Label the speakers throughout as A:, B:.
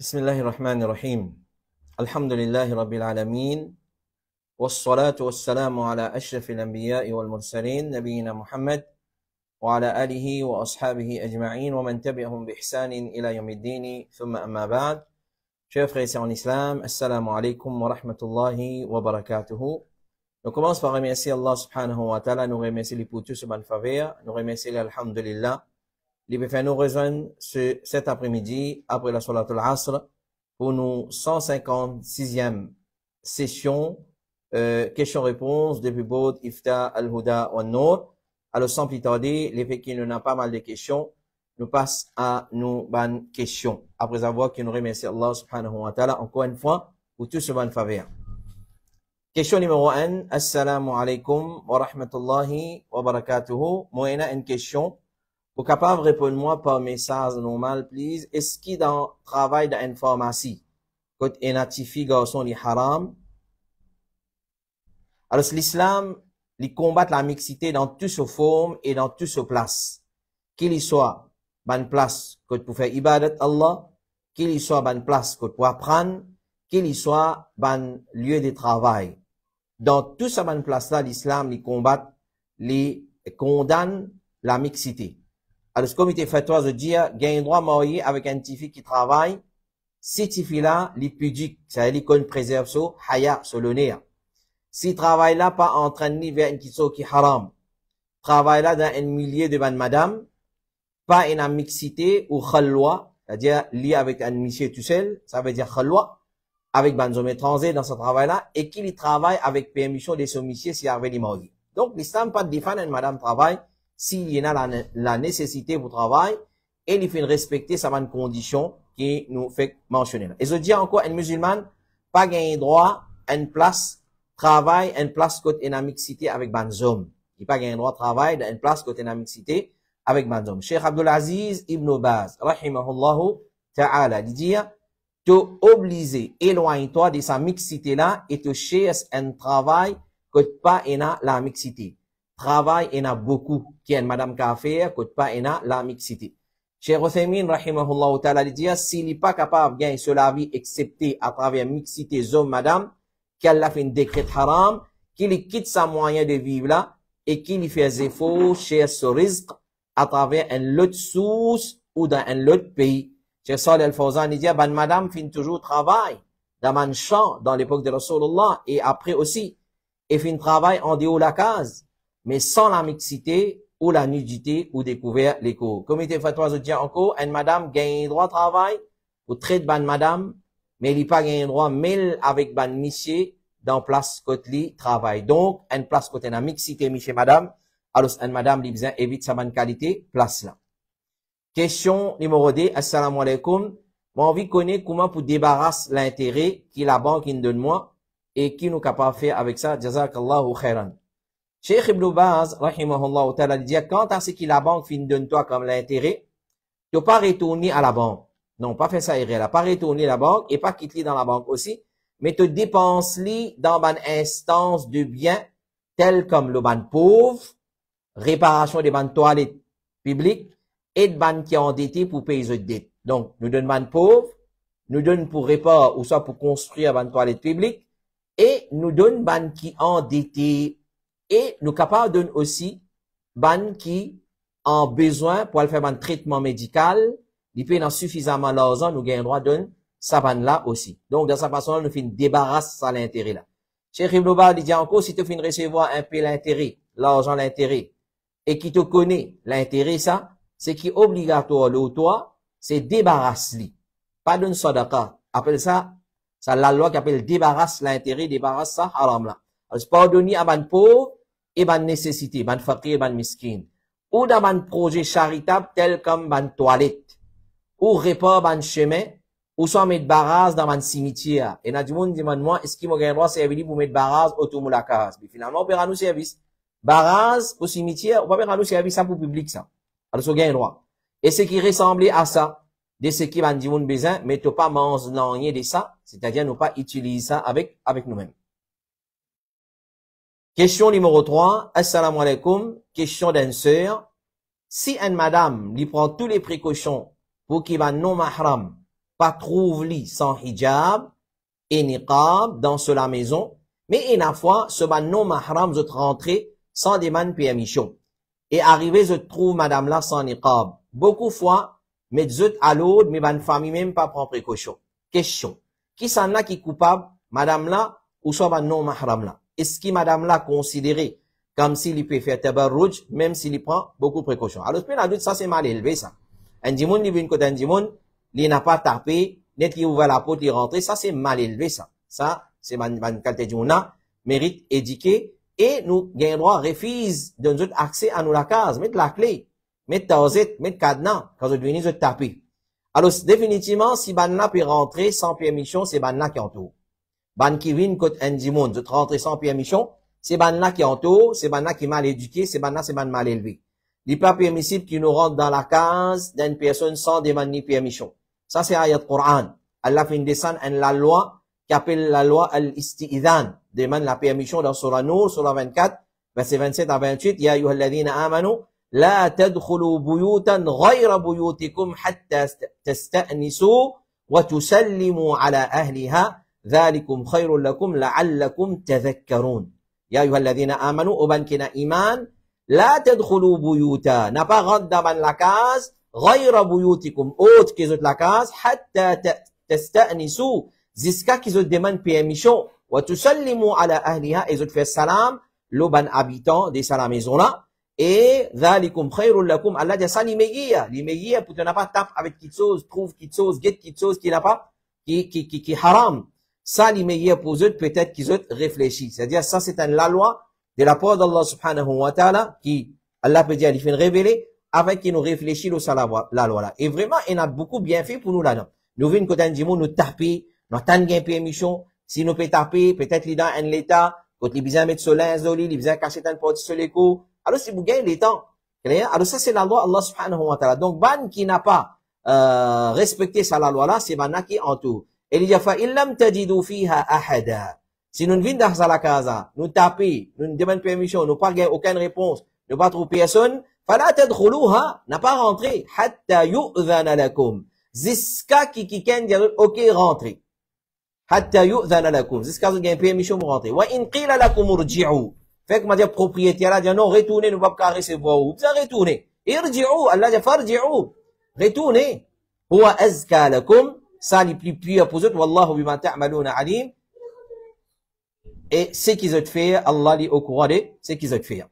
A: بسم الله الرحمن الرحيم الحمد لله رب العالمين والصلاة والسلام على أشرف الأنبياء والمرسلين نبينا محمد وعلى آله وأصحابه أجمعين ومن تبعهم بإحسان إلى يوم الدين ثم أما بعد. Chers frères et sœurs en islam, assalamu alaikum wa rahmatullahi wa barakatuhu. On commence par remercier Allah subhanahu wa ta'ala, nous remercier les pour tout ce bon faveur, nous remercier l'alhamdulillah. Il peut faire nous rejoindre cet après-midi, après la Salat al-Asr, pour nos 156e session, questions-réponses depuis Bod, Ifta, Al-Huda, wa Nour. Alors, sans plus tarder, les faits qui nous ont pas mal de questions, nous passons à nos bonnes questions. Après avoir que nous remercions Allah subhanahu wa ta'ala, encore une fois, pour tout ce bon faveur. Question numéro 1. Assalamu alaikum wa rahmatullahi wa barakatuhu. Moi, il y a une question. Vous capable de répondre-moi par message normal, please. Est-ce qu'il dans le travail dans une pharmacie, quand il notifie garçon les haram? Alors, l'islam, il combat la mixité dans toutes ses formes et dans toutes ses places. Qu'il y soit bonne place pour faire ibadat Allah, qu'il y soit bonne place pour apprendre, qu'il y soit bon lieu de travail. Dans toute cette bonne place-là, l'islam, il combat, il condamne la mixité. Alors, ce comité fatwa de dire, il y a un droit marié avec un tifi qui travaille, si tifi-là, il est pudique, c'est-à-dire qu'on préserve ça, haya, sur le nez. Si travail-là, pas entraîné vers une question qui haram, travail-là dans un milieu de bonne madame, pas une mixité ou khalwa, c'est-à-dire lié avec un monsieur tout seul, ça veut dire khalwa, avec ban homme étranger dans ce travail-là, et qu'il travaille avec permission de ce monsieur s'il y avait les mariés. Donc, l'islam pas défendre une madame travail, s'il y a la nécessité pour travail, et il faut respecter sa bonne condition qui nous fait mentionner là. Et je dis encore, un musulman, pas gagner droit à une place, travail, une place côté une mixité avec ban homme. Il pas gagner droit travail dans une place côté une mixité avec ban homme. Cheikh Abdulaziz Ibn Baz, rahimahullahu ta'ala, il dit, te obliger, éloigne-toi de sa mixité là, et te cherche un travail que pas la mixité. Travail, il y en a beaucoup qui est madame qu'a fait, que pas il y a la mixité. Cheikh Uthaymin, rahimahullah ta'ala, il dit, s'il n'est pas capable de gagner sur la vie, excepté à travers mixité homme, madame, qu'elle a fait un décret haram, qu'il quitte sa moyen de vivre là, et qu'il fait des efforts, cherche ce risque, à travers un autre source, ou dans un autre pays. Cheikh Salih al-Fawzan, il dit, ben, madame fait toujours travail, dans un champ, dans l'époque de Rasulullah, et après aussi, et fait un travail en dehors de la case. Mais sans la mixité, ou la nudité, ou découvert les cours. Comité fatwa je dis encore, une madame gagne droit de travail, ou traite ban madame, mais il n'y a pas gagne droit, mêle avec ban monsieur, dans place côté travail. Donc, une place côté la mixité, monsieur madame, alors, une madame, il besoin évite sa bonne qualité, place là. Question numéro 2, assalamu alaikum. Moi, envie de connaître comment pour débarrasser l'intérêt qui la banque nous donne moi, et qui nous capable de faire avec ça, jazakallahu khairan. Cheikh Ibn Baz, rahimahullah ta'ala, dit, quand à ce que la banque fin donne toi comme l'intérêt, tu pas retourner à la banque. Non, pas faire ça, là. Pas retourner à la banque et pas quitter dans la banque aussi, mais te dépenses-li dans une instance de biens tels comme le ban pauvre, réparation des ban toilettes publiques et de ban qui est endetté pour payer les dettes. Donc, nous donne ban pauvre, nous donne pour réparer ou soit pour construire ban toilettes publiques et nous donne ban qui endetté. Et nous capables de donner aussi ban qui ont besoin pour aller faire un traitement médical, il peut en suffisamment l'argent, nous gagnons droit de donner ça ban là aussi. Donc, dans sa façon, nous faisons débarrasse à l'intérêt là. Cheikh Ibn Baz dit encore, si tu finis recevoir un peu l'intérêt, l'argent l'intérêt, et qui te connaît l'intérêt ça, c'est qui est obligatoire le toi, c'est débarrasse-li. Pas d'une sadaqa. Appelle ça, la loi qui appelle débarrasse l'intérêt, débarrasse ça, haram là. C'est pardonner à ban pauvre et ban nécessité, ban fakir, ban miskin. Ou dans ban projet charitable tel comme ban toilette. Ou répare ban chemin. Ou soit mettre barrage dans ban cimetière. Et n'a du monde demande moi, est-ce qu'il m'a gagné droit servir pour mettre barrage autour de la case? Mais finalement, on paiera nous service. Barrage pour cimetière, on va paiera nous service ça pour public ça. Alors, on gagne droit. Et ce qui ressemblait à ça, de ce qui ban du monde besoin, mais tu pas manger de ça, c'est-à-dire ne pas utiliser ça avec nous-mêmes. Question numéro 3. Assalamu alaikum. Question d'une sœur. Si une madame lui prend toutes les précautions pour qu'il va non mahram pas trouve-li sans hijab et niqab dans la maison, mais une fois, ce ban non mahram zot rentrer sans demande permission. Et arrivé, je trouve madame là sans niqab. Beaucoup fois, mais zot à l'autre, mais ban famille même pas prend précaution. Question. Qui s'en là qui est coupable, madame là, ou soit ban non mahram là? Est-ce que madame là considéré comme s'il peut faire tabarruj, même s'il prend beaucoup de précautions? Alors, ça c'est mal élevé, ça. Un dimoun, il vient côté un dimoun, il n'a pas tapé, net il ouvre la porte, il rentre, ça c'est mal élevé, ça. Ça, c'est man qualité dimouna, mérite éduqué, et nous, gagnons droit, refuse de nous accès à nous la case, mettre la clé, mettre taozet, mettre cadenas, quand vous venez de taper. Alors, définitivement, si ban là peut rentrer sans permission, c'est ban là qui entoure. Ban qui vient côté un dimoun, de rentrer sans permission, c'est ban là qui entoure, c'est ban là qui est mal éduqué, c'est ban là, c'est ban mal élevé. Il n'est pas permissible qu'il nous rentre dans la case d'une personne sans demande ni permission. Ça, c'est ayat Coran. Allah fait une descente en la loi, qui appelle la loi al-isti'idhan. Demande la permission dans Surah Nur, Surah 24, verset 27 à 28. Ya ayyuhalladhina amanu, la tadkhulu buyutan ghayra buyutikum hatta tasta'nisu wa tusallimu ala ahliha. Dhalikum khayrun lakum la'allakum tadhakkarun. Ya ayyuhalladhina amanu, oban kina iman, la tadkhulu buyuta, n'a pas rentre dans la case, ghayra buyutikum, autre qu'ils ont la case, hatta tasta'nisu, jusqu'à qu'ils ont demandé permission, wa tusallimu ala ahliha, ils ont fait salam, l'oban habitant de sa maison là, et dhalikum khayrun lakum, Allah dit ça l'imeguia, pour ne pas taper avec quelque chose, trouve quelque chose, get quelque chose qui n'a pas, qui haram. Ça, l'imeguia pour eux, peut-être qu'ils ont réfléchi. C'est-à-dire, ça, c'est la loi de la part d'Allah subhanahu wa ta'ala, qui, Allah peut dire, il fait révéler, avec qui nous réfléchit la loi là. Et vraiment, il a beaucoup bien fait pour nous là-dedans. Nous venons côté du monde, nous taper, nous t'en gain permission, si nous peut taper, peut-être les dans un l'état, quand les besoin mettre soleil, les besoin cacher un porte sur les coups. Alors, si vous gagnez les temps, alors ça, c'est la loi Allah subhanahu wa ta'ala. Donc, ban qui n'a pas, respecté ça la loi là, c'est ban qui entoure. Et il dit, fa illam tajidu fiha ahada. Si nous venons dans la casa, nous tapons, nous ne demandons permission, nous pas aucune réponse, nous pas trouver personne, fala tadkhuluha, n'a pas rentré, hatta yu'dhana lakum. Jusqu'à qui ken dit, ok, rentrez. Hatta yu'dhana lakum. Jusqu'à vous gagnez permission pour rentrer. Wa in qila lakum urji'u. Fait que ma dit, propriétaire là, dit, non, retournez, nous pas recevoir vous. Vous retournez. Irji'u, Allah dit, farji'u. Retournez. Huwa azka lakum. Ça, les plus purs pour eux, wallahu bima ta'maluna alim. Et ce qu'ils ont fait, Allah est au courant de ce qu'ils ont fait.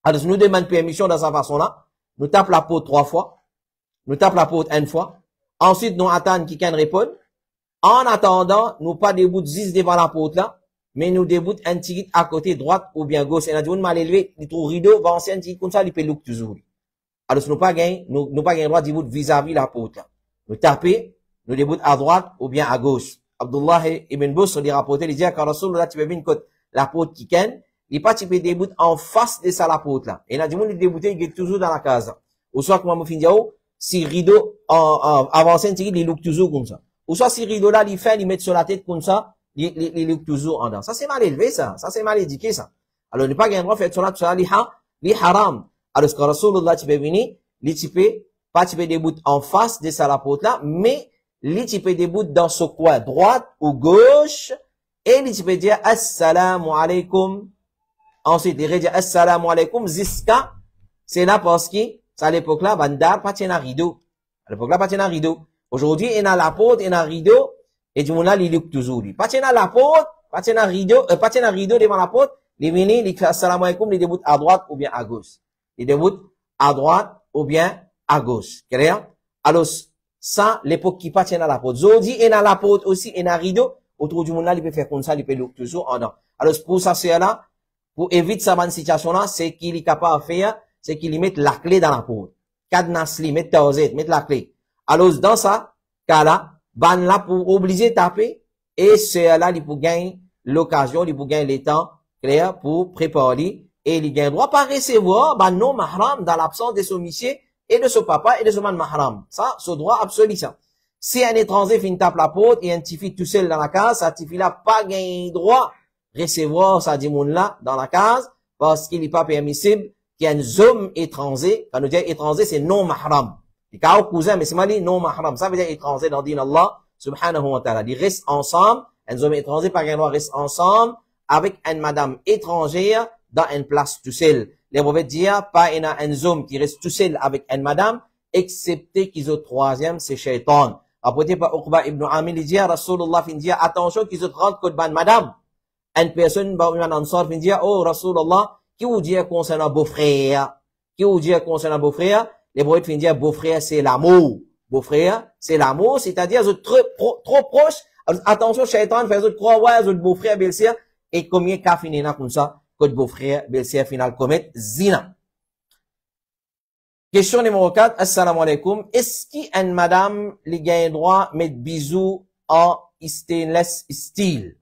A: Alors, nous demandons permission dans sa façon-là. Nous tapons la porte 3 fois. Nous tapons la porte 1 fois. Ensuite, nous attendons qu'il réponde. En attendant, nous pas debout 10 devant la porte là, mais nous debout un petit à côté droite ou bien gauche. Et on a dit, on mal élevé, il trouve rideau, va ancien petit comme ça, il peut look toujours. Alors, nous pas gagné, nous pas gagné droit debout vis-à-vis la porte là. Nous tapons, nous debout à droite ou bien à gauche. Abdullah ibn Busr lui rapportait, il dit que Rasulullah tu peux venir côté la porte qui ken, il pas tu peux débouter en face de ça la porte là. Et là du monde il débouter il est toujours dans la case. Ou soit comme fin diao, si rideau en avancé il look toujours comme ça. Ou soit si rideau là il fait il met sur la tête comme ça, il look toujours en dedans. Ça c'est mal élevé ça, ça c'est mal éduqué ça. Alors ne pas gagner droit faire sur la li haram. Alors que Rasulullah tu peux venir, tu peux pas tu peux débouter en face de ça la porte là, mais li tu peux débouter dans ce coin droite ou gauche et li tu peux dire assalamu alaikum. Ensuite il dit assalamu alaikum jusqu'à c'est là parce que ça à l'époque là bandar pas tient un rideau. À l'époque là pas tient un rideau. Aujourd'hui il a la porte, il a un rideau et du monde là il look toujours lui. Pas tient la porte, pas tient un rideau, pas tient un rideau devant la porte, il vient il dit assalamu alaikum, il déboute à droite ou bien à gauche. Il déboute à droite ou bien à gauche. Clair? Alors ça, l'époque qui pas à la porte. Zodi, et dans la porte aussi, et dans le rideau, autour du monde là, il peut faire comme ça, il peut look toujours en dedans. Alors, pour ça, c'est là, pour éviter ça, bonne situation là, c'est qu'il est capable de faire, c'est qu'il met la clé dans la porte. Cadenas li, met taozet, met la clé. Alors, dans ça, cas là, ban là, pour obliger de taper, et c'est là, il peut gagner l'occasion, il peut gagner le temps, clair, pour préparer, et il gagne droit pas recevoir, ban non mahram, dans l'absence de son monsieur, et de son papa et de son man mahram. Ça, ce droit absolu, ça. Si un étranger finit tape la porte et un petit fille tout seul dans la case, ça petit fille là pas gagné droit recevoir ça dit monde là dans la case parce qu'il n'est pas permissible qu'il y ait un homme étranger. Quand nous disons étranger, c'est non mahram. Les cas cousin, mais c'est mal non mahram. Ça veut dire étranger dans din Allah, subhanahu wa ta'ala. Ils restent ensemble, un homme étranger par exemple reste ensemble avec une madame étrangère dans une place tout seul. Les prophètes disent, pas un homme qui reste tout seul avec une madame, excepté qu'ils ont troisième, c'est shaitan. Rapporté par Uqba ibn Amir, il dit, Rasulullah fin dit, attention qu'ils ont 30 côtes ban madame. Une personne, un ansar fin dit, oh Rasulullah, qui vous dit concernant beau-frère? Qui vous dit concernant beau-frère? Les prophètes fin dit, beau-frère c'est l'amour. Beau-frère, c'est l'amour, c'est-à-dire, ils sont trop proches. Attention, shaitan, fait autres croire, ouais, autres beau-frère, belle-sœur, et combien qu'a fini là comme ça, que beau-frère, belle-sœur, final, commettre zina. Question numéro 4, assalamu alaikum. Est-ce qu'une madame, les gagne droit, mettre bisous en stainless steel?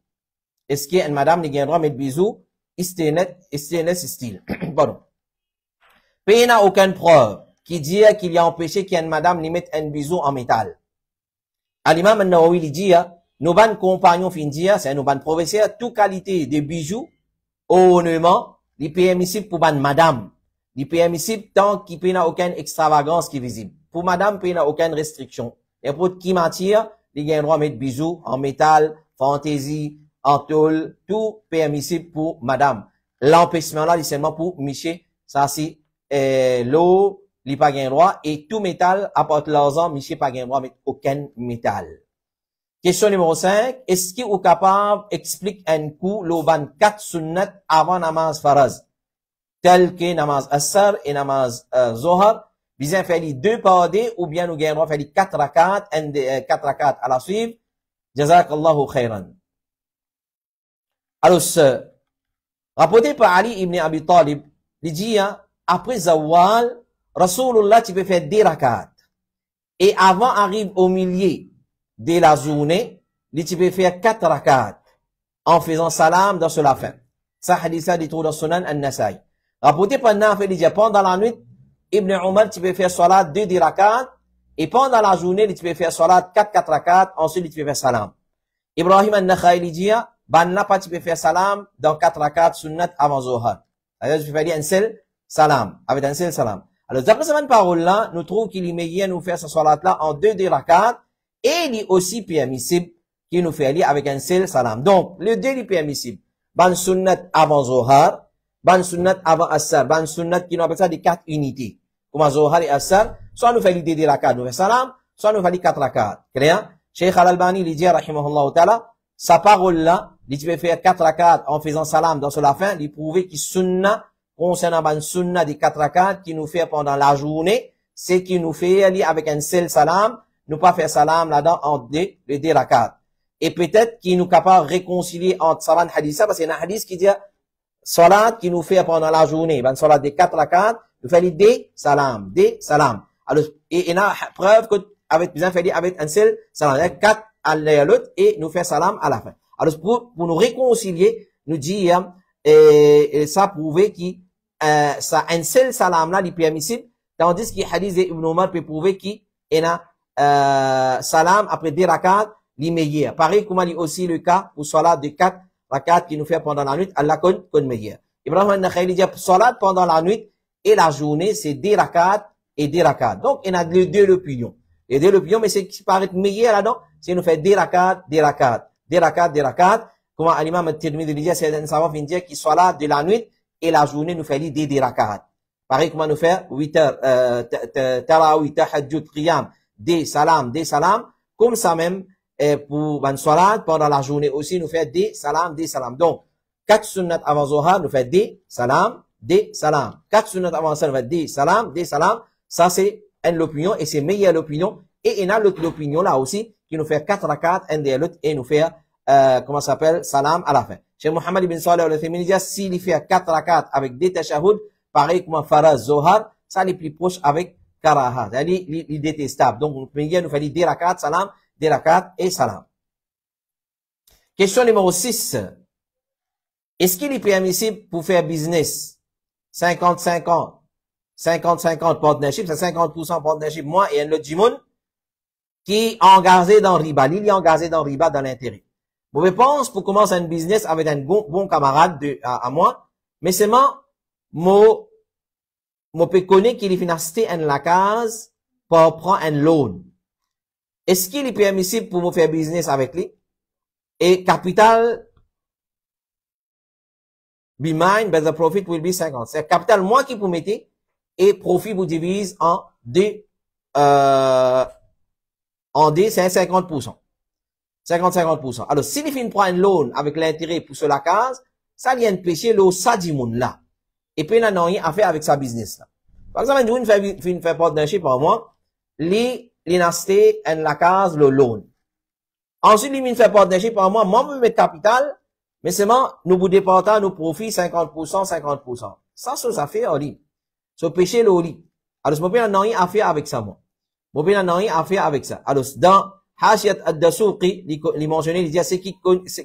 A: Est-ce qu'une madame, les gagne droit, mettre bisous, stainless steel? Pardon. Puis il n'y a aucune preuve qui dit qu'il y a empêché qu'une madame lui mette un bisou en métal. À l'imam al-Nawawi, il dit, nos ban compagnons fin dire, c'est nos ban professeurs, toute qualité de bijoux, ornement, les permissibles pour ban madame. Les permissibles tant qu'il n'y a aucune extravagance qui est visible. Pour madame, il n'y a aucune restriction. Et pour qui m'attire, il y a un droit de mettre bijoux en métal, fantaisie, en tôle, tout permissible pour madame. L'empêchement là, c'est seulement pour Miché, ça c'est, l'eau, il pas gain droit, et tout métal, à part l'argent, Miché pas gain droit de mettre aucun métal. Question numéro 5. Est-ce qu'il est capable d'expliquer un coup, l'oban 4 sunnat avant namaz faraz? Tel que namaz asar et namaz zohar. Bien faire les deux pardés, ou bien nous gagnons faire les 4 rakat, 4 rakat à la suite. Jazakallahu khairan. Alors, rapporté par Ali ibn Abi Talib, il dit, après Zawal, Rasulullah, tu peux faire 10 rakat. Et avant arrive au milieu de la journée, tu peux faire 4 rakat en faisant salam dans la fin. Ça, hadith dit tout dans Sunan al-Nasai. Rapporté par Nafi, il dit, pendant la nuit, Ibn Umar, tu peux faire salat 2 rakat, et pendant la journée, tu peux faire salat 4 rakat, ensuite tu peux faire salam. Ibrahim al-Nakhai, il dit, Banna pas tu peux faire salam dans 4 rakat sunnat avant Zohar. Alors, tu peux faire un seul salam, avec un seul salam. Alors, d'après cette parole-là, nous trouvons qu'il est meilleur nous faire ce salat-là en 2 rakat, et il est aussi permissible qu'il nous fait aller avec un seul salam. Donc, le 2 est permissible. Ban sunnat avant Zohar, ban sunnat avant Assar, ban sunnat qui nous appelle ça des 4 unités. Comme Zohar et Assar, soit nous fait l'idée des rakat, nous fait salam, soit nous fait les 4 rakat. Clair? Cheikh Al-Albani, il dit, rahimahullah ta'ala, sa parole-là, il peut faire 4 rakat en faisant salam dans la fin, il prouve qu'il sunna, concernant ban sunna des 4 rakat qui nous fait pendant la journée, c'est qu'il nous fait aller avec un seul salam, nous pas faire salam là-dedans en les 2 rakat. Et peut-être qu'il nous capable de réconcilier entre salam et hadith, parce qu'il y a un hadith qui dit, salat qui nous fait pendant la journée, ben salat des 4 rakat, nous fait des salam. Alors, et il y a preuve que, avec, bien fait avec un seul salam, 4 à l'autre, et nous fait salam à la fin. Alors, pour nous réconcilier, nous dit, et ça prouve qu'il, ça, un seul salam là, il est permissible, tandis que hadith d'Ibn Omar peut prouver qu'il y a, salam après 2 rakat, l'immédiat. Pareil, comme il y a aussi le cas pour salat de 4 rakat qui nous fait pendant la nuit, Allah connaît meilleur. Ibrahim al-Nakhai dit, salat pendant la nuit et la journée, c'est 2 rakat et 2 rakat. Donc, il y a les 2 opinions. Les 2 opinions, mais c'est qui paraît meilleur là-dedans, c'est nous fait 2 rakat, 2 rakat. 2 rakat, 2 rakat. Comme l'imam al-Tirmidhi dit, c'est un savant qui dit qu'il salat de la nuit et la journée nous fait les 2 rakat. Pareil, comment nous faire 8 heures, tarawih, tahajjud, qiyam, des salam. Comme ça même, pour ban salat, pendant la journée aussi, nous fait des salam. Donc, 4 sunnat avant Zohar, nous fait des salam. 4 sunnat avant ça, nous fait des salam. Ça, c'est une opinion, et c'est meilleure l'opinion. Et il y a l'autre opinion là aussi, qui nous fait 4 rakat, un des l'autre, et nous fait, comment ça s'appelle, salam à la fin. Chez Mohammed ibn Salih al-Uthaymin, il dit, s'il fait 4 rakat avec des tashahhud, pareil comme faraz Zohar, ça est plus proche avec karaha. C'est-à-dire, il est détestable. Donc, nous fait des rakat, salam, des rakat et salam. Question numéro 6. Est-ce qu'il est permissible pour faire business 50-50 partnership, c'est 50% partnership, moi et un autre Jimoun, qui est engagé dans riba. Il est engagé dans riba dans l'intérêt. Je pense pour commencer un business avec un bon camarade à moi, mais seulement, moi peux connaître qu'il est financé en la case pour prendre un loan. Est-ce qu'il est permissible pour me faire business avec lui? Et capital be mine, but the profit will be 50. C'est capital moi qui vous mettez et profit vous divise en deux, c'est 50%. 50-50%. Alors, si il finit prendre un loan avec l'intérêt pour sur la case, ça vient de pécher l'eau, ça dit moun là. Et puis, il n'a rien à faire avec sa business là. Par exemple, nous fait partnership en moi, l'inasté en la case, le loan. Ensuite, il fait partnership en moi, me met capital, mais seulement, nous vous déportons nos profits 50%, 50%. Ça fait en ligne. Ça péché le lit. Alors, mon père n'a rien à faire avec ça, moi. Mon père n'a rien à faire avec ça. Alors, dans Hashiyat ad-Dasuqi, il mentionné, il dit, c'est qui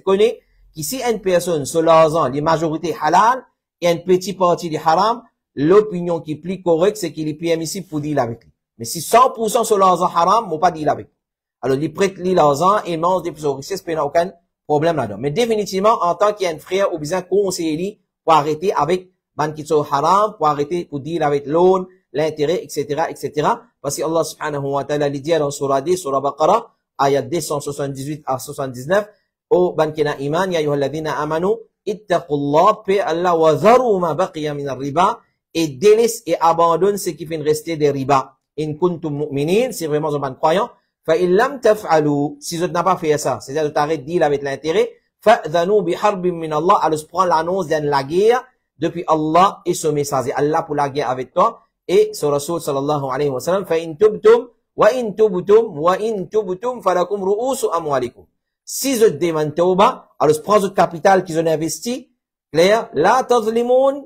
A: connaît, qui si une personne, sur l'argent, les majorités halal, et une petite partie de haram, l'opinion qui est plus correcte, c'est qu'il est permissible pour dire avec lui. Mais si 100% sur l'argent haram, on pas dire avec lui. Alors, il prête lui l'argent et mange des plus richesses, il n'y a aucun problème là-dedans. Mais définitivement, en tant qu'il y a un frère, ou bien conseiller lui, pour arrêter avec ban qui sont haram, pour arrêter pour dire avec loan, l'intérêt, etc., etc. Parce que Allah subhanahu wa ta'ala dit dans surah 10, surah Baqarah, ayat 278 à 79, au ban qui n'a iman, ya yuhalladhina amanu, ittaqullah, paix Allah, wa zaru ma baqiya min riba, et délaisse et abandonne ce qui fait rester des riba. In kuntum mu'minin, c'est vraiment un ban croyant. Fa illam taf'alu, si vous n'avez pas fait ça, c'est-à-dire de t'arrêter de deal avec l'intérêt, fa'dhanu bi harbin min Allah, alors se prend l'annonce de la guerre depuis Allah et son messager. Allah pour la guerre avec toi et ce Rasul sallallahu alayhi wa sallam, fa in tubtum wa in tubtum falakum ru'usu amwalikum. Si vous demandez tauba, alors se prend votre capital qu'ils ont investi, clair, la tazlimoun,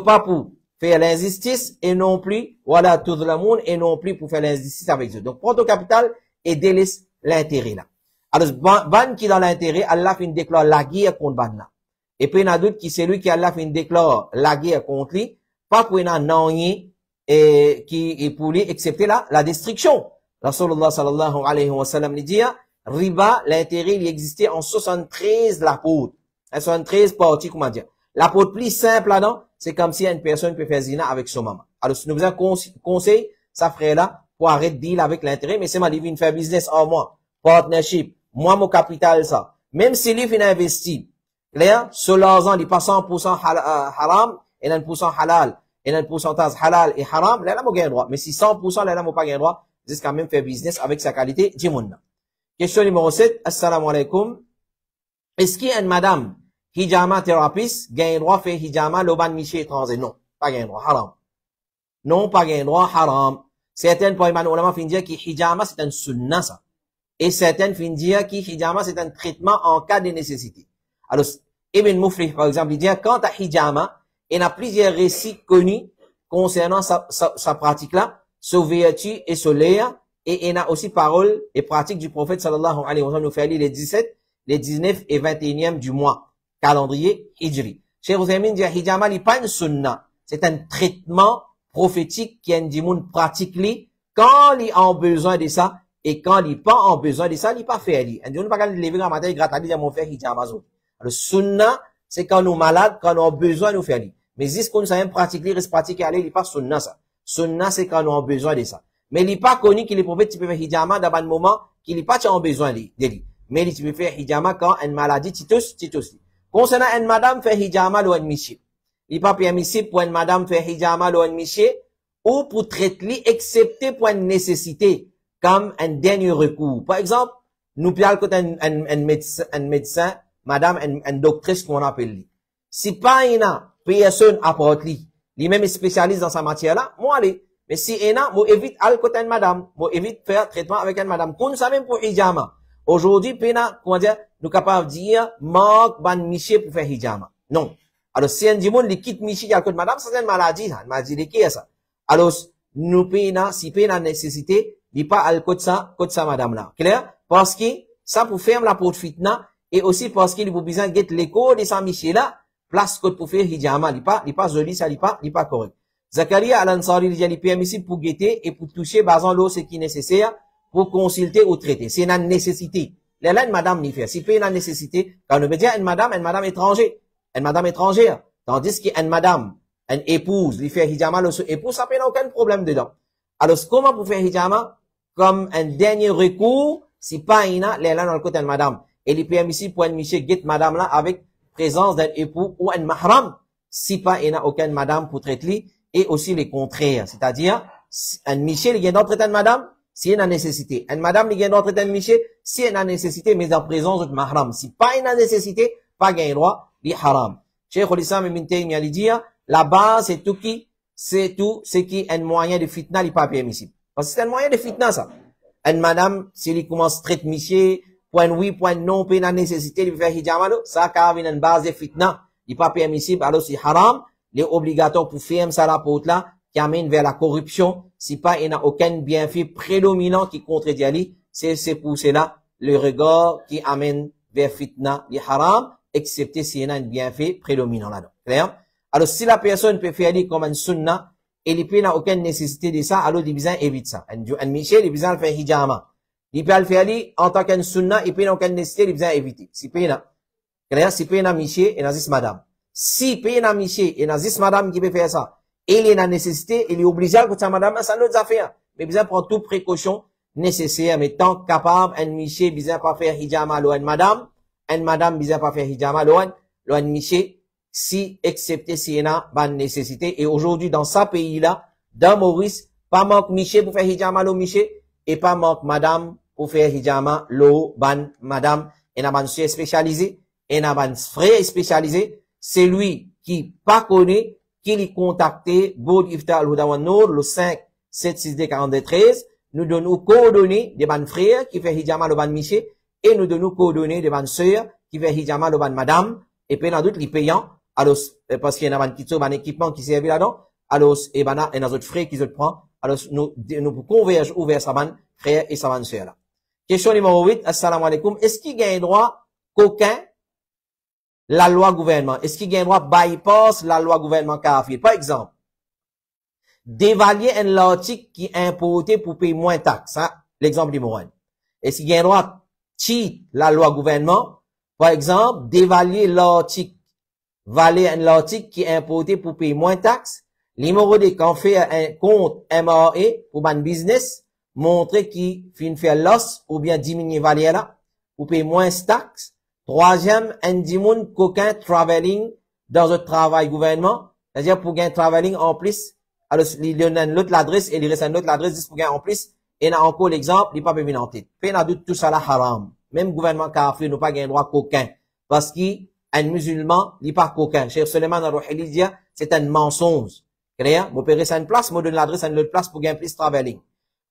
A: pas pour faire l'injustice et non plus, voilà, tuzlamoun et non plus pour faire l'injustice avec eux. Donc, prends ton capital et délaisse l'intérêt là. Alors, ban qui dans l'intérêt, Allah fait une déclare la guerre contre ban là. Et puis, il y en a d'autres qui c'est lui qui Allah fait une déclare la guerre contre lui, pas pour un non et qui est pour lui accepter la destruction. Rasulullah sallallahu alayhi wa sallam dit, riba, l'intérêt, il existait en 73 l'apôtre. 73 parties, comment dire. L'apôtre plus simple là-dedans, c'est comme si une personne peut faire zina avec son maman. Alors, si nous faisons conseil, ça ferait là, pour arrêter de deal avec l'intérêt, mais c'est ma livre, faire business en moi, partnership, moi, mon capital, ça. Même si lui, il investit, clair, sur l'argent, il passe 100% haram, et 1% halal, et un pourcentage halal et haram, là, il a droit. Mais si 100%, là, il n'a pas gain droit, c'est quand même faire business avec sa qualité, Jimouna. Question numéro 7, assalamu alaikum. Est-ce qu'il y a une madame, hijama thérapeute, gain droit faire hijama, l'oban miché étranger? Non, pas gain droit, haram. Non, pas gain droit, haram. Certaines, pour les ulama, fin dire que hijama, c'est un sunnah, ça. Et certaines fin dire que hijama, c'est un traitement en cas de nécessité. Alors, Ibn Muflih, par exemple, il dit, quant à hijama, il y a plusieurs récits connus concernant sa pratique-là, sur vertu et sur l'air, et il y a aussi paroles et pratiques du prophète sallallahu alayhi wa sallam, nous fait lire les 17, les 19 et 21e du mois, calendrier hijri. Cheikh Ouzaymin dit, hijama, il n'est pas une sunna, c'est un traitement prophétique qui est un monde pratique quand il a besoin de ça, et quand il n'a pas en besoin de ça, il n'est pas fait. Il ne peut pas lever dans matin, gratter, dire, mon frère, hijama. Alors, sunna, c'est quand nous malades, quand nous avons besoin de nous faire. Mais si ce qu'on sait pratiquer, reste pratiquer, aller, il n'est pas sunna, ça. Sunna, c'est quand nous avons besoin de ça. Mais il n'est pas connu qu'il est prophète, tu peux faire hijama dans un moment qu'il n'est pas en besoin de lui. Mais tu peux faire hijama quand une maladie, titus. Concernant une madame, faire hijama ou un monsieur. Il n'est pas permissible pour une madame faire hijama ou un monsieur, ou pour traiter, excepté pour une nécessité, comme un dernier recours. Par exemple, nous parlons un médecin, madame, une doctrice qu'on appelle lui. Si pas une personne apporte lui même spécialiste dans sa matière là, moi allez. Mais si il y a, moi évite à côté de madame, moi évite faire traitement avec une madame. Qu'on sait même pour hijama. Aujourd'hui, comment dire, nous capables de dire, manque ban miché pour faire hijama. Non. Alors, si un dimon, il quitte miché à côté de madame, ça c'est une maladie de qui est ça? Alors, nous payons, si payons la nécessité, il pas à côté de ça madame là. Clair? Parce que, ça pour faire la porte fitna, et aussi parce qu'il faut besoin de get l'écho de sa miché là, place côté pour faire hijama, il pas joli, ça, il pas correct. Zakaria al-Ansari, il est permissible pour guetter et pour toucher, basant l'eau, ce qui est nécessaire pour consulter ou traiter. C'est une nécessité. Là, une madame n'y fait. Si peut une nécessité, quand on veut dire une madame étrangère. Tandis qu'une madame, une épouse, il fait hijama, le épouse, ça n'a aucun problème dedans. Alors, comment pour faire hijama? Comme un dernier recours, si pas ina, les là dans le côté de madame. Et les permissible pour un monsieur guette madame là avec présence d'un époux ou un mahram, si pas ina aucun madame pour traiter et aussi les contraires. C'est-à-dire, un monsieur, il y a d'autres traitements de madame, si il y a nécessité. Un madame, il y a d'autres traitements de monsieur, si il y a nécessité, mais en présence de mahram. Si pas une nécessité, pas gain droit, li haram. Cheikh al-Islam ibn Taymiyyah dit, la base, c'est tout ce qui est un moyen de fitna, n'est pas permissible. Parce que c'est un moyen de fitna, ça. Une madame, si il commence à traiter monsieur, point oui, point non, pas une nécessité de faire hijama, ça, car il y a une base de fitna, n'est pas permissible, alors c'est haram, les obligatoire pour faire ça la porte là, qui amène vers la corruption, si pas il n'y a aucun bienfait prédominant qui contredit, c'est pour cela le regard qui amène vers fitna, les haram, excepté s'il y a un bienfait prédominant là-dedans. Clair? Alors, si la personne peut faire comme un sunna, et il n'a aucune nécessité de ça, alors il besoin évite ça. Un Michel, il besoin faire hijama. Il peut le faire en tant qu'un sunna, il peut n'a aucune nécessité, il besoin éviter. Si peut clair? Si peut Michel, et nazis madame. Si peut Michel, et nazis madame qui peut faire ça, et il est la nécessité, il est obligé à sa madame, ça nous a fait. Mais besoin prendre toute précaution nécessaire, mais tant capable, un Michel, besoin pas faire hijama, un madame, besoin pas faire hijama, un Michel, si, excepté s'il y a une nécessité. Et aujourd'hui, dans ce pays-là, dans Maurice, pas manque Michel pour faire hijama, Michel, et pas manque madame pour faire hijama, madame, et n'a pas soeur spécialisé, et n'a pas frère spécialisé, c'est lui qui pas connaît, qui l'y contacté, Boud Iftar al-Huda wa Nour, le 5, 7, 6, D, 42, 13, nous donnons coordonnées des ban frères qui fait hijama le ban Miché, et nous donnons coordonnées des ban sœurs qui fait hijama le ban madame, et puis dans d'autres, les payants, alors, parce qu'il y a un équipement qui servi là-dedans, alors, et ben, et dans d'autres frères qui se prend, alors, nous convergeons ouvert sa ban frère et sa ban sœur là. Question numéro 8, assalamu alaikum. Est-ce qu'il gagne droit qu'aucun la loi gouvernement? Est-ce qu'il gagne droit bypass la loi gouvernement kafir? Par exemple, dévaluer un l'article qui est importé pour payer moins de taxes, hein? L'exemple numéro 1. Est-ce qu'il gagne droit cheat la loi gouvernement? Par exemple, dévaluer l'article, valer un l'article qui est importé pour payer moins de taxes. Numéro 2, quand fait un compte MRE pour un business, montrer qu'il finit faire loss ou bien diminuer valeur là, pour payer moins de taxes. Troisième, un dimoun qu'aucun traveling dans un travail gouvernement, c'est-à-dire pour gagner traveling en plus, alors il y a l'autre l'adresse et il reste un autre l'adresse pour gagner en plus, et il y a encore l'exemple, il n'est pas bien en tête. Puis il y a tout ça là haram. Même gouvernement kafir n'a pas gagné droit qu'aucun, parce qu'un musulman n'est pas qu'aucun. Cheikh Suleiman al-Ruhili dit, c'est un mensonge. Clair? Mon père, c'est une place, moi donne l'adresse à une autre place pour gagner plus traveling.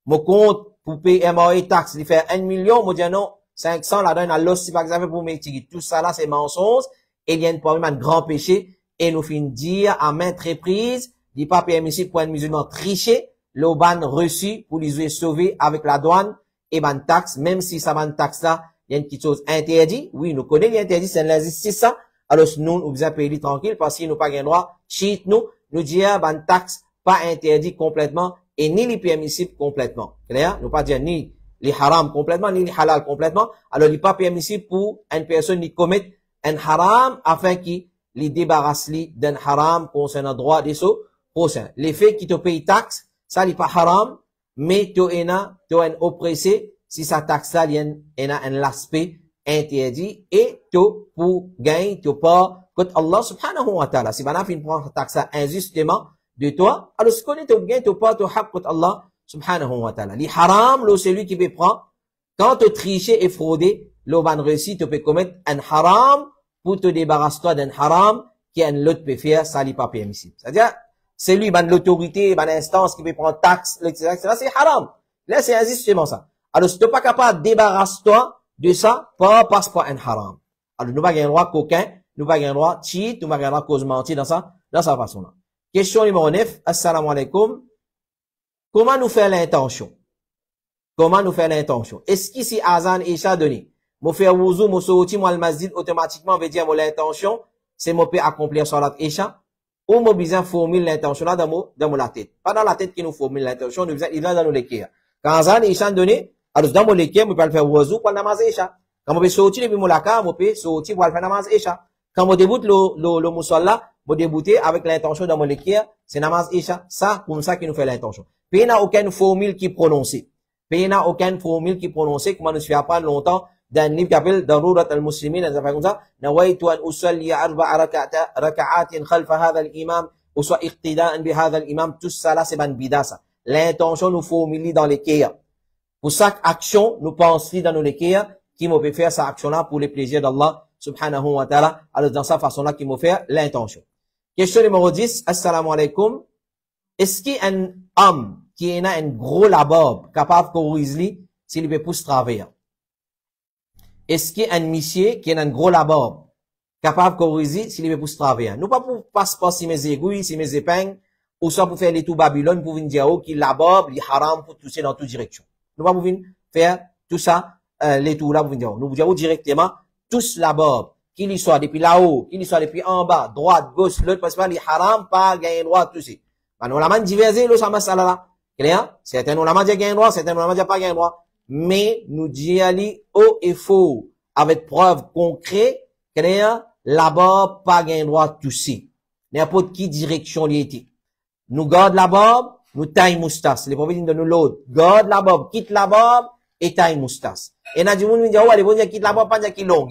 A: Mon compte pour payer MRE taxe, il fait 1 million, moi dis non, 500, la donne à l'os, si par exemple pour mes tickets. Tout ça là, c'est mensonge. Et il y a une problème, un grand péché. Et nous finissons dire à maintes reprises, il n'est pas permissible pour un musulman tricher, le ban reçu pour les sauver avec la douane et ban taxe, même si ça ban taxe là, il y a une petite chose interdite. Oui, nous connaissons l'interdit, c'est l'injustice ça. Alors, nous, nous besoin payer tranquille parce qu'il nous pas gain droit. Cheat nous dire, ban taxe, pas interdit complètement et ni les permissible complètement. Clair? Nous pas dire ni les haram complètement, ni les halal complètement. Alors, il n'est pas permissible pour une personne qui commet un haram afin qu'il les débarrasse d'un haram concernant droit des sceaux prochains. Les faits qui te payent taxe, ça n'est pas haram, mais tu es un oppressé si sa taxe là, il y a un aspect interdit et tu pour gagner, tu pas, que Allah subhanahu wa ta'ala, si banaf il prend taxe injustement de toi, alors ce qu'on est tu gagnes, tu pas, tu haq que Allah subhanahu wa ta'ala. Les haram, c'est lui qui peut prendre, quand tu triches et frauder, le ban réussi, tu peux commettre un haram pour te débarrasser toi d'un haram qui un l'autre peut faire, ça n'est pas permissible. C'est-à-dire, c'est lui, l'autorité, l'instance qui peut prendre taxe, etc., c'est haram. Là, c'est injustement ça. Alors, si tu n'es pas capable de débarrasser toi de ça, pas passe par un haram. Alors, nous pas gagner droit coquin, nous pas gagner droit cheat, nous pas gagner droit cause mentir dans sa façon-là. Question numéro 9. Assalamu alaikum. Comment nous faire l'intention? Comment nous faire l'intention? Est-ce qu'ici, Azan et Isha donné, moi faire wuzu, moi sorti, moi le masjid, automatiquement, veut dire, moi l'intention, c'est moi peut accomplir salat Isha, ou moi besoin formuler l'intention là dans la tête. Pas dans la tête qui nous formule l'intention, nous besoin, il va dans nos l'équerre. Quand Azan et Isha donné, alors dans mon l'équerre, moi peux faire wuzu pour le namaz Isha. Quand moi peux sortir depuis mon laka, moi peux sortir pour le faire namaz Isha. Quand moi déboute le musalla, me débouter avec l'intention dans mon l'équerre, c'est namaz isha, ça, comme ça qui nous fait l'intention. Puis il n'y a aucune formule qui est prononcée. Puis il n'y a aucune formule qui est prononcée, comme on nous fait apprendre longtemps, dans un livre qui s'appelle Darurat al-Muslimin, dans un comme ça, nawaitu an usalli arba'a raka'atin khalfa hadha al-imam, ou soit iqtida'an bi hadha al-imam, tout ça là, c'est ban bida, ça. L'intention nous formule dans l'équerre. Pour chaque action, nous pensons dans nos l'équerre, qui me peut faire sa action-là pour les plaisirs d'Allah, subhanahu wa ta'ala, alors dans sa façon-là, qui me fait l'intention. Question numéro 10, assalamu alaikum. Est-ce qu'il y a un homme qui a un gros labob capable de corriger s'il veut pousser travailler? Est-ce qu'il y a un monsieur qui a un gros labob capable de corriger s'il veut pousser travailler? Nous pas pour passer si mes aiguilles, si mes épingles, ou soit pour faire les tout Babylone, pour venir dire qui labob, les haram, pour tousser dans toute direction. Nous pas pour venir faire tout ça, les tout là, pour venir dire. Nous vous dire directement, tous labob, qu'il y soit depuis là-haut, qu'il y soit depuis en bas, droite, gauche, l'autre, parce que les haram, pas gagner droit, tout ça. Nous avons diversé, le sama salala. Clair? Certains nous l'avons dit gagner droit, certains nous l'avons dit pas gagner droit. Mais, nous disons aller haut et faux, avec preuve concrète, clair, là-bas, pas gagner droit, tout ça. N'importe qui direction l'y était. Nous garde la barbe, nous taille moustache. Les prophètes de nous l'autre. Garde la barbe, quitte la barbe, et taille moustache. Et n'a dit, nous dit, oh, les prophètes quitte la barbe, pas dire qu'il long,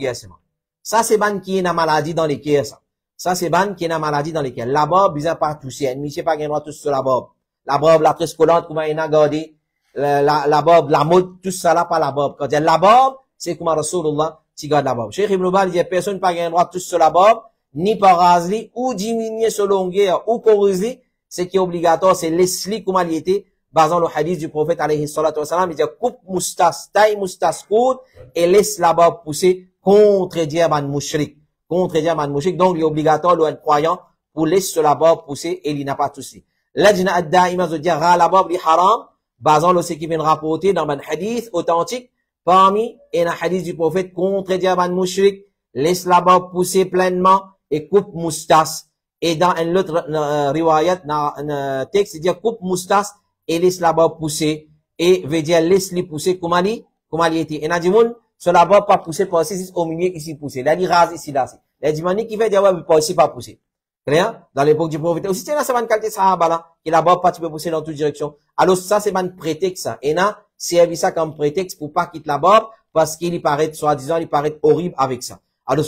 A: ça, c'est ban qui est une maladie dans les cœurs, ça. Ça, c'est ban qui est une maladie dans les cœurs. La barbe, bizarre pas toucher. Monsieur pas gagner droit tout sur la barbe. La barbe, la tresse collante, comment il a gardé. La barbe, la mode, tout ça là, pas la barbe. Quand il y a la barbe, c'est comme Rasulullah, tu gardes la barbe. Cheikh Ibn Bal dit, personne pas gagner droit tout sur la barbe, ni par rasli, ou diminuer sa longueur, ou corriger. Ce qui est obligatoire, c'est laisser comme il était, basant le hadith du prophète, alayhi salatu wassalam, il dit, coupe moustache, taille moustache courte, et laisse la barbe pousser, contredire man mouchrik. Contredire man mouchrik. Donc, il est obligatoire, le croyant, pour laisser la barbe pousser, et il n'a pas touché. L'ajna ad-da'ima veut dire, la barbe li haram, basant le ce qui vient rapporter dans un hadith authentique, parmi, et un hadith du prophète, contredire man mouchrik, laisse la barbe pousser pleinement, et coupe moustache. Et dans un autre riwayat, dans un texte, il dit coupe moustache et laisse la barbe pousser. Et veut dire laisse-les pousser comme il était. Et n'a dit moun, sur la barbe pas pousser par ici, au milieu ici pousser. Il a dit rase ici là. Il a dit mani qui veut dire ouais, pas ici pas pousser. Clair? Dans l'époque du prophète. Aussi, c'est là, c'est une qualité sahaba là, que la barbe pas tu peux pousser dans toute direction. Alors ça, c'est un prétexte ça. Et n'a servi ça comme prétexte pour pas quitter la barbe, parce qu'il paraît, soi-disant, il paraît horrible avec ça. Alors,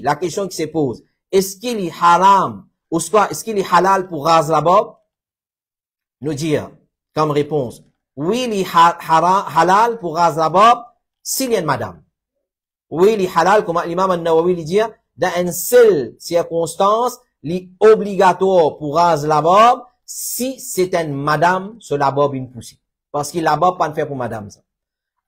A: la question qui se pose, est-ce qu'il est haram, ou soit est-ce qu'il est halal pour raser la barbe? Nous dire, comme réponse, oui, il est halal pour raser la barbe, s'il y a une madame. Oui, il est halal, comme l'imam al-Nawawi lui dit, dans une seule circonstance, il est obligatoire pour raser la barbe, si c'est une madame, sur la barbe une poussée. Parce que la barbe pas fait pour madame, ça.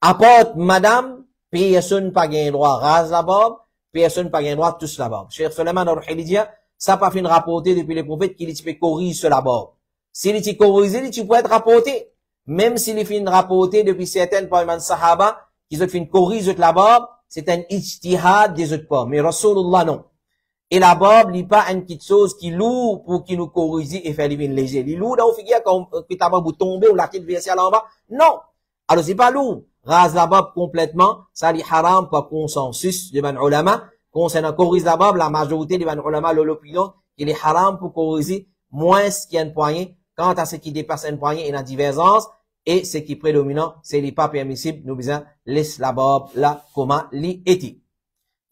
A: Apporte madame, personne pas gain droit rase la barbe, personne pas gain droit touche la barbe. Cheikh Suleiman al-Ruhaili dit, ça pas fait rapporter depuis les prophètes qu'il peut corriger sur la barbe. S'il est corrigé, tu peux être rapporté. Même s'il est fait rapporter depuis certaines parmi les sahaba, qu'ils ont fait corriger la barbe, c'est un ijtihad des autres pas. Mais Rasulullah non. Et la barbe, n'est pas une petite chose qui lourd pour qu'il nous corrige et faire les vins légers. Il lourd, là, au figure, quand ta barbe tombe, ou la tête versée là en bas. Non. Alors, c'est pas lourd. Rase la barbe complètement, ça est haram par consensus de ban ulama. Concernant corriger la barbe, la majorité de ban ulama l'opinion qu'il est haram pour corriger moins qu'il y a une poignée. Quant à ce qui dépasse une poignée, il y a divergence. Et ce qui est prédominant, c'est les pas permissible. Nous disons, laisse la barbe là, comment l'y est.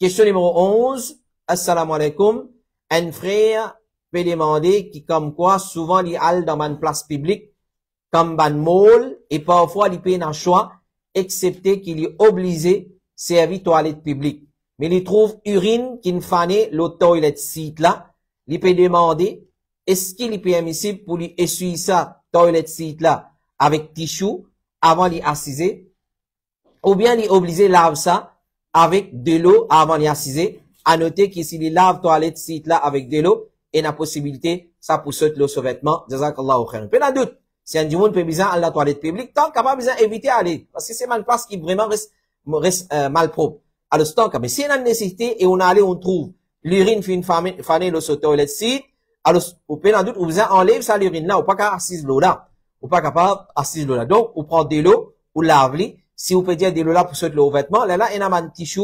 A: Question numéro 11. Assalamu alaikum. Un frère peut demander qui, comme quoi, souvent, il all dans une place publique, comme ban mall, et parfois, il paye un choix, excepté qu'il est obligé servir toilette publique. Mais il trouve urine qui ne fanait le toilette seat là. Il peut demander, est-ce qu'il est permissible pour lui essuyer ça, toilette seat là, avec tissu, avant l'y assiser, ou bien il est obligé lave ça, avec de l'eau avant l'y assiser. À noter que s'il lave toilette seat là, avec de l'eau, et la possibilité, ça pour sauter l'eau sur vêtement, jazakallahu khairan. Peu de doute. Si un monde peut besoin à la toilette publique, tant qu'à pas besoin éviter aller. Parce que c'est une place qui vraiment reste mal propre. Alors, tant qu'à, mais si il y a une nécessité et on allait, on trouve l'urine fait une fanée le sur toilette seat, alors, au peu de doute, on besoin enlève ça l'urine là, ou pas qu'à assise l'eau là. Ou pas capable assise l'eau là. Donc, on prend de l'eau, ou lave-li. Si on peut dire de l'eau là pour sauter l'eau au vêtement, là, il y a un tissu,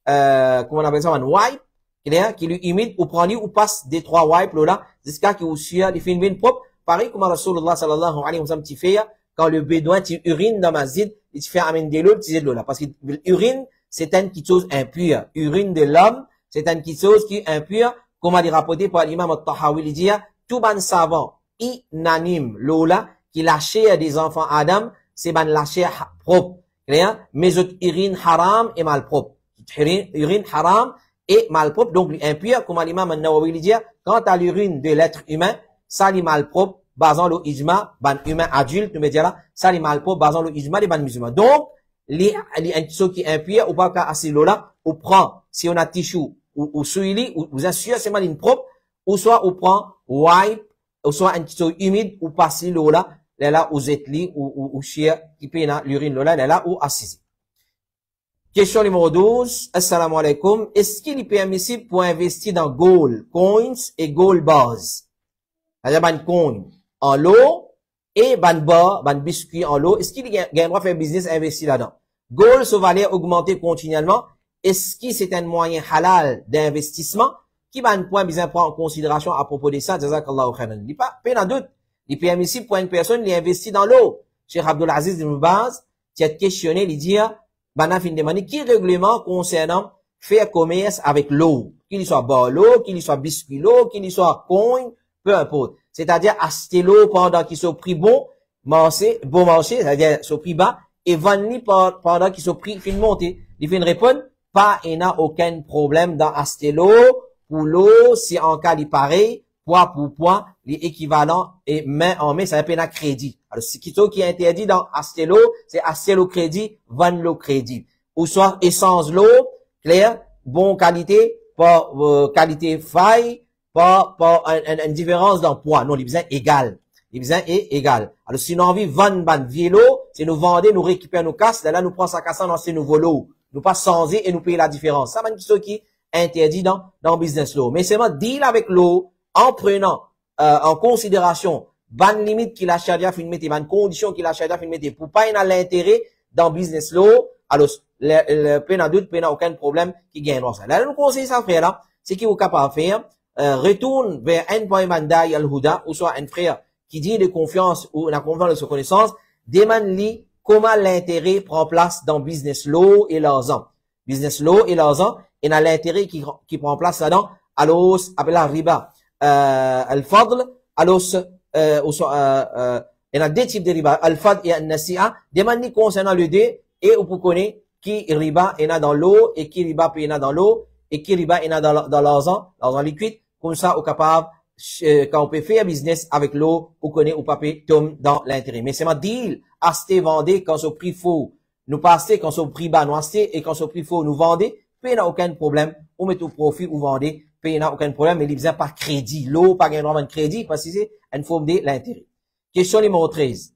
A: comment on appelle ça, un wipe, qui lui imite, ou prend lui, ou passe des 3 wipes, là, jusqu'à qu'il aussi a des fins bien propres. Pareil comme Rasulullah sallallahu alayhi wa sallam, tu fais, quand le bédouin, tu urine dans masjid, il te fait amener de l'eau, tu sais de l'eau là. Parce que l'urine, c'est une petite chose impure. Urine de l'homme, c'est une petite chose qui est impure. Comme a dit rapporté par l'imam al-Tahawi, il dit, tout ban savant, inanime, l'eau là, qui lâchait des enfants Adam, c'est ban lâché propre. Mais autres urine haram et malpropre. Urine haram et malpropre, donc impur, comme l'imam al-Nawawi dit, quant à l'urine de l'être humain, ça est malpropre, basant le ijma, ban humain adulte, nous me dire là, ça est malpropre, basant le ijma des ban musulmans. Donc, les choses qui est impur, ou pas qu'à assez l'eau là, on prend, si on a tissu, ou souili, ou vous assure, c'est mal une propre, ou soit on prend wipe, ou soit un petit humide, ou passer l'eau là, là, ou zetli, ou chia, qui peut l'urine là, ou assisi. Question numéro 12. Assalamu alaikum. Est-ce qu'il est permissible pour investir dans gold, coins et gold bars? C'est-à-dire, ban coin en l'eau et ban bar, ban biscuit en l'eau. Est-ce qu'il y a un droit de faire business investir là-dedans? Gold, sa valeur augmenter continuellement. Est-ce que c'est un moyen halal d'investissement? Qui ban point bien prendre en considération à propos de ça? Jazakallahu khairan. Il pas, peine en doute. Il est permissible pour une personne qui investit dans l'eau. Cheikh Abdul Aziz Ibn Baz, qui a questionné, il dit, Bana fin demandé, qui règlement concernant faire commerce avec l'eau? Qu'il soit bar l'eau, qu'il soit biscuit l'eau, qu'il soit coin, peu importe. C'est-à-dire, acheter l'eau pendant qu'il soit prix bon marché, c'est-à-dire, soit prix bas, et vendre pendant qu'il soit prix fin monté. Il fait une réponse, pas, il n'a aucun problème dans acheter l'eau, pour l'eau, si en cas il pareil, poids pour poids, les équivalents et main en main, ça s'appelle un crédit. Alors, ce qui est interdit dans acheter l'eau, c'est acheter l'eau crédit, vendre l'eau crédit. Ou soit essence l'eau, clair, bon qualité, pas qualité faille, pas une différence dans poids. Non, les besoins égal. Les besoins est égal. Alors, si nous envie vendre ban vieux l'eau, c'est nous vendre, nous récupérer nos casses, là, nous prend sa casse dans ces nouveaux lots. Nous pas changer et nous payer la différence. Ça, c'est ce qui est interdit dans business l'eau. Mais c'est vraiment deal avec l'eau, en prenant en considération ban limite qu'il a charia fin mettre, ban condition qu'il a charia fin mettre pour pas y avoir l'intérêt dans business law, alors le peine en doute, peine aucun problème qui gagne ça. Là, nous conseillons ça frère là, c'est qu'il est capable de faire, retourne vers un point mandaï al-huda, ou soit un frère qui dit de confiance ou la confiance de sa connaissance, demande-lui comment l'intérêt prend place dans business law et l'argent. Business law et l'argent, et dans l'intérêt qui prend place là-dedans, alors, appelle la riba. Al-Fadl, alors, il y a deux types de riba, Al-Fadl et Al-Nasi'a, demandez concernant le deux, et vous connaissez qui riba est dans l'eau, et qui riba est dans l'eau, et qui riba est dans l'argent liquide, comme ça, au capable, quand on peut faire business avec l'eau, vous connaissez ou papier tombe dans l'intérêt. Mais c'est ma deal, acheter, vendre, quand c'est au prix faux, nous passer, quand c'est au prix bas, nous acheter, et quand c'est au prix faux, nous vendez, puis il n'y a aucun problème, on met au profit ou vendez, puis il n'y a aucun problème, mais il n'y a pas crédit. L'eau, pas un droit de crédit, parce que c'est une forme de l'intérêt. Question numéro 13.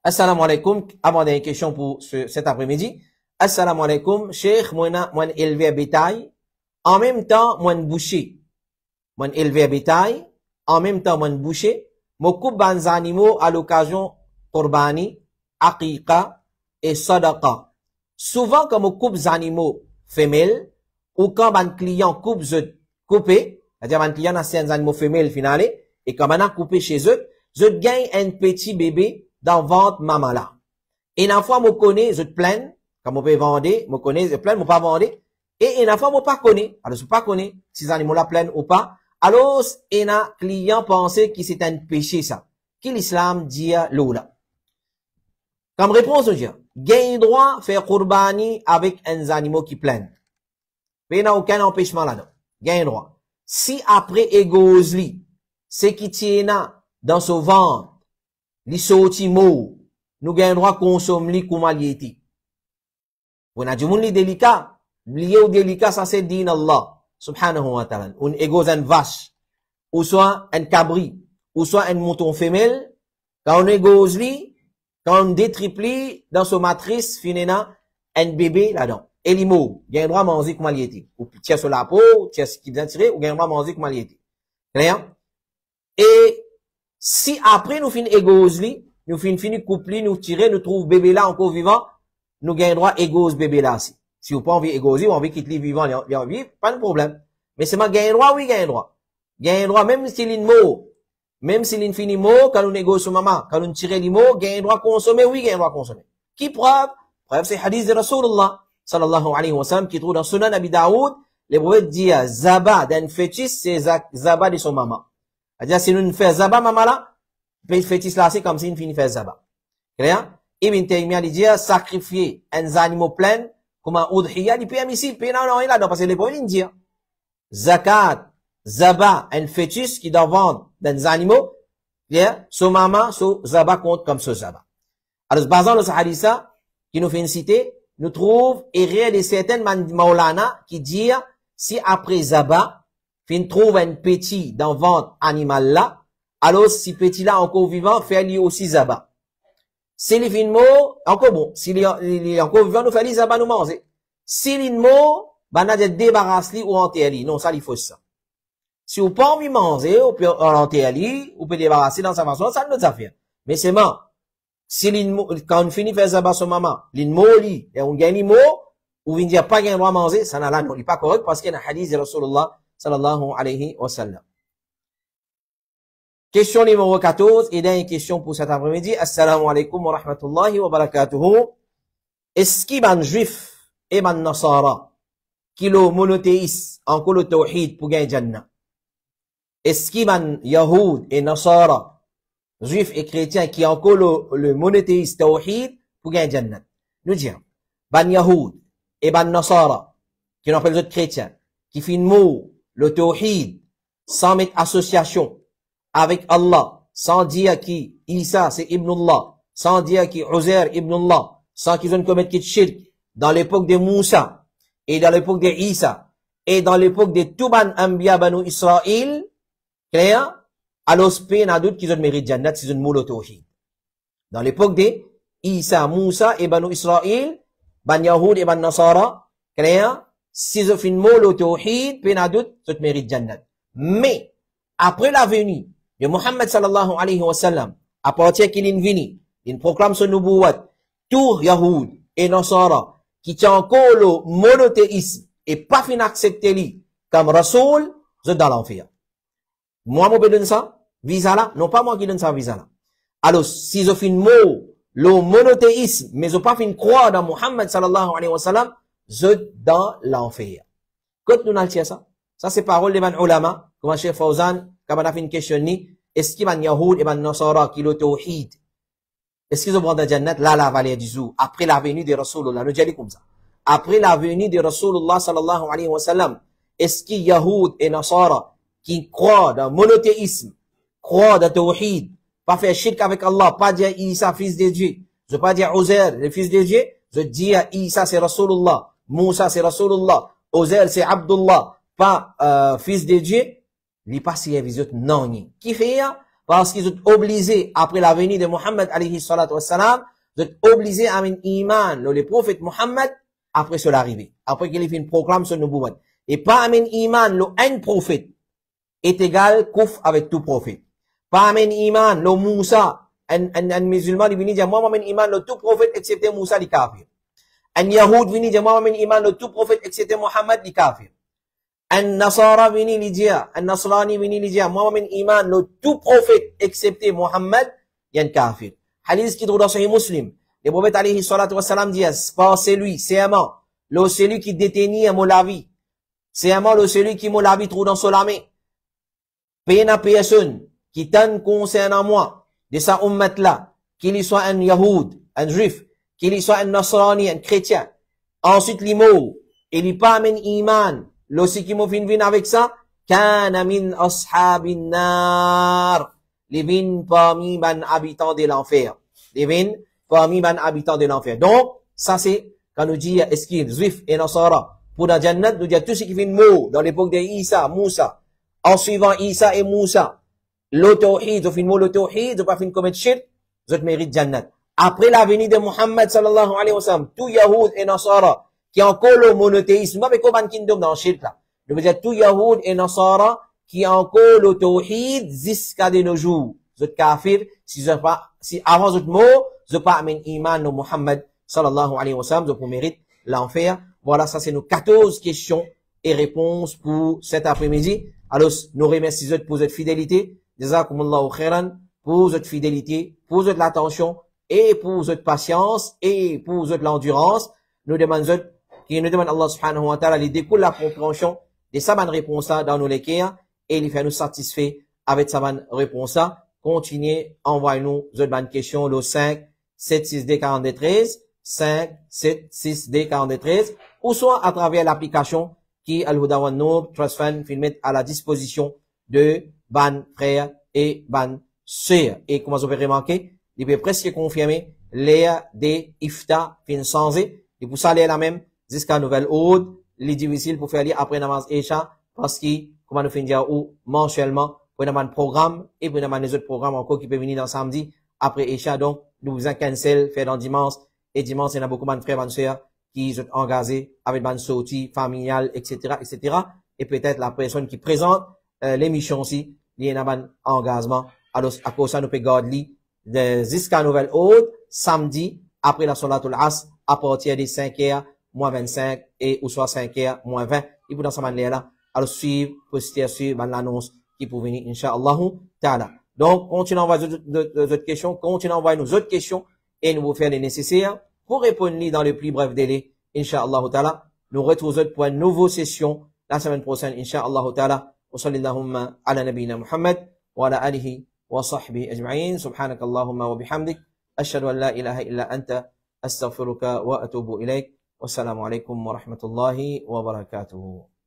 A: Assalamu alaikum. Avant d'une question pour cet après-midi. Assalamu alaikum. Cheikh, moi élevé à bétail. En même temps, moi boucher. Moi élevé à bétail. En même temps, moi boucher. Moi coupe des animaux à l'occasion qurbani, aqiqa et sadaqa. Souvent, quand on coupe des animaux femelles, ou quand un client coupe, coupé, c'est-à-dire un client a un animal femelle finale, et quand on a coupé chez eux, je gagne un petit bébé dans vente maman là. Et une fois, je connais, je plains, quand je peux vendre, je connais, je plains, je pas vendre, et une fois, je pas connais. Alors, je pas connais si les animaux là plaignent ou pas. Alors, un client pensait que c'est un péché ça. Qui l'islam dit là. Comme réponse, je dis, gagne droit à faire qurbani avec un animal qui plaignent. Il n'y a aucun empêchement là-dedans. Gagne droit. Si après égosli, c'est qui tient dans son ventre, li sorti mot, nous gagne droit consommer li comme aliéti. On a du monde li délicat. Lié au délicat, ça c'est din Allah, subhanahu wa ta'ala. On égose une vache, ou soit un cabri, ou soit un mouton femelle. Quand on égose li, quand on détriplie dans son matrice, finena, un bébé là-dedans. Et l'imo, il y a un droit à manger comme il était. Ou tiens sur la peau, tiens ce qui vient tirer, ou il y a un droit à manger comme il était. Clair? Et, si après nous finissons égose li, nous finissons couple, nous tirer, nous trouvons bébé là encore vivant, nous gagnons droit égose bébé là aussi. Si vous pas envie d'égoser, ou envie quitter les vivants, les vivre, pas de problème. Mais c'est ma gain droit, oui, gain droit. Gain droit, même si l'in mot, même si l'in fini mot, quand on négocie maman, quand on tire les mots, gain droit consommer, oui, gain droit consommer. Qui preuve? Preuve, c'est hadith de Rasulullah, sallallahu alayhi wa sallam, qui trouve dans Sunan Abi Daoud, les prophètes disent, zaba d'un fétiche, c'est zaba de son maman. C'est-à-dire, si nous faisons zaba, maman là, le fétiche là, c'est comme si nous finissons faire zaba. Clair? Ibn Taymiyyah dit, sacrifier un animal plein, comme un udhiyah, il peut ici, il peut non, là, parce que les prophètes disent, zakat, zaba, un fétiche qui doit vendre des animaux, clair? Son maman, son zaba compte comme ce zaba. Alors, basant le hadith qui nous fait une cité, nous trouve, et rien de certaines maulana qui disent, si après zaba, fin trouve un petit dans vente animal là, alors si petit là encore vivant, fait lui aussi zaba. Si les fin mot, encore bon, s'il est encore vivant, nous fait lui zaba nous manger. Si les mots, ben, on a des débarrasser ou enterrer. Non, ça, il faut ça. Si vous pas envie de manger, ou peut enterrer, ou peut débarrasser dans sa façon, ça nous a fait. Mais c'est mort. Si quand on finit de faire zaba son maman, l'inmo li, et on gagne l'inmo, ou vient dire pas gagne droit à manger, ça n'a là, non, il n'est pas correct parce qu'il y a un hadith de Rasulullah, sallallahu alayhi wa sallam. Question numéro 14, et dernière question pour cet après-midi. Assalamu alaikum wa rahmatullahi wa barakatuhu. Est-ce qu'il y a un juif et un nasara, qui le monothéiste, encore le tawhid pour gagner Jannah? Est-ce qu'il y a un yahoud et nasara, juifs et chrétiens qui ont encore le monothéisme tawhid pour gagner Jannat? Nous disons, ban Yahoud et ban Nasara, qui n'ont pas les autres chrétiens, qui font mot le tawhid sans mettre association avec Allah, sans dire qui Isa c'est Ibn Allah, sans dire qui Uzair Ibn Allah, sans qu'ils ont commettre de shirk dans l'époque de Moussa et dans l'époque de Isa et dans l'époque de Tuban Anbiya Banu Israël, clair? Alors, il y a d'autres qui ont mérité Jannat, c'est une moule tawhid. Dans l'époque de Isa, Moussa et Banu Israël, Ban Yahoud et Ban Nasara, clair? Si ils ont fait une moule tawhid, il y a d'autres qui ont mérité Jannat. Mais, après la venue de Muhammad sallallahu alayhi wa sallam, à partir qu'il est venu, il proclame son nubuwat, tout Yahoud et Nasara, qui tient encore le monothéisme et pas fin accepter lui comme Rasoul, ils sont dans l'enfer. Moi, je donne ça, visa là, non pas moi qui donne ça, visa là. Alors, si je fais une mot, le monothéisme, mais je pas fait une croix dans Muhammad sallallahu alayhi wa sallam, je dans l'enfer. Quand nous n'allons ça, ça c'est parole des ulama, comme Cheikh Fawzan, comme on a fait une question ni, est-ce qu'il y a un Yahoud et un Nasara qui le tawhid? Est-ce qu'ils ont pris la Jannat, là, la vallée du Zou, après la venue de Rasulullah, nous disons comme ça. Après la venue de Rasulullah sallallahu alayhi wa sallam, est-ce qu'il y a Yahoud et Nasara qui croient dans le monothéisme, croient dans le tawhid, pas faire shirk avec Allah, pas dire Isa, fils de Dieu, je pas dire Uzair, le fils de Dieu, je dis Isa c'est Rasulullah, Moussa c'est Rasulullah, Uzair c'est Abdullah, pas fils de Dieu, il pas si les autres non. Qui fait parce qu'ils sont obligés, après la venue de Muhammad alayhi salatu wassalam, ils sont obligés à un iman, le prophète Muhammad, après son arrivée, après qu'il ait fait une proclame sur Nubuwat. Et pas un iman, le un prophète, est égal kouf avec tout prophète. Pas un iman, le Moussa, un musulman, il vient dire, moi, un iman, le tout prophète, excepté Moussa, il kafir. Un Yahoud vient dire, moi, un iman, le tout prophète, excepté Muhammad, il kafir. Un Nasara vient dire, un Nasrani vient dire, moi, un iman, le tout prophète, excepté Muhammad, il y a un kafir. Hadith qui trouve dans Sahih Muslim. Le prophète, alayhi salatu wassalam, dit, c'est lui, c'est un celui qui détenait la vie. C'est un celui qui m'a la vie trouve dans son lamé. Pena personne qui t'en concerne à moi, de sa ummat là, qu'il soit un Yahoud, un juif, qu'il soit un Nasrani, un chrétien. Ensuite, l'imo, il n'y pas un iman, l'ossi qui m'a fin avec ça, kana min ashabin nar, les vins parmi ban habitants de l'enfer. Les vins parmi ban habitants de l'enfer. Donc, ça c'est, quand nous dit, est-ce qu'il est juif et Nasara, pour la Jannat, nous dit tout ce qui fait mot dans l'époque de Isa, Moussa, en suivant Isa et Moussa, le tawhid, vous finissez le tawhid, vous pas finissez commettre shirk, vous méritez Jannat. Après la venue de Muhammad sallallahu alayhi wa sallam, tout Yahoud et Nasara, qui ont encore le monothéisme, pas avec aucun kingdom dans le shirk là. Je veux dire, tout Yahoud et Nasara, qui ont encore le tawhid, jusqu'à de nos jours. Vous êtes kafir, si avant votre mot, vous pas amené iman de Muhammad sallallahu alayhi wa sallam, vous méritez l'enfer. Voilà, ça c'est nos 14 questions et réponses pour cet après-midi. Alors, nous remercions pour votre fidélité. Jazakumullahu khairan pour votre fidélité, pour votre attention et pour votre patience et pour votre l'endurance. Nous demandons Allah subhanahu wa ta'ala, il découle la compréhension de sa bonne réponse dans nos lectures et il fait nous satisfaire avec sa bonne réponse. Continuez, envoyez-nous votre bonne question, le 5 76D 4213, 5 76D 4213, ou soit à travers l'application qui Al-Huda wa Nour Trust Fund filmé à la disposition de ban frères et ban sœurs. Et comme vous avez remarqué, il peut presque confirmer l'ère des ifta fin sans et pour ça l'ère la même jusqu'à nouvelle ordre, il est difficile pour faire lire après namaz Isha parce que comment nous finir ou mensuellement pour un programme et pour les autres programmes encore qui peuvent venir dans samedi après Isha. Donc nous vous en cancel faire dans dimanche et dimanche il y a beaucoup de frères et sœurs qui sont engagés avec une sortie familiale, etc., etc. Et peut-être la personne qui présente l'émission aussi, il y a un engagement. Alors, à cause de ça, nous pouvons garder jusqu'à nouvelle ordre, samedi, après la Salatul As, à partir des 5h, moins 25, et ou soit 5h, moins 20. Et pour dans cette manière-là, alors suivre, poster sur l'annonce qui peut venir, Inch'Allah ta'ala. Donc, continuez à envoyer d'autres questions, continuez à envoyer nos autres questions, et nous vous faire les nécessaires pour répondre dans le plus bref délai, Inch'Allah ta'ala. Nous retrouvons pour une nouvelle session la semaine prochaine, Inch'Allah ta'ala. Wa sallallahu ala nabina Muhammad wa ala alihi wa sahbihi ajma'in. Subhanakallahumma wa bihamdik. Ashhadu an la ilaha illa anta. Astaghfiruka wa atubu ilayk. Wassalamu alaikum wa rahmatullahi wa barakatuhu.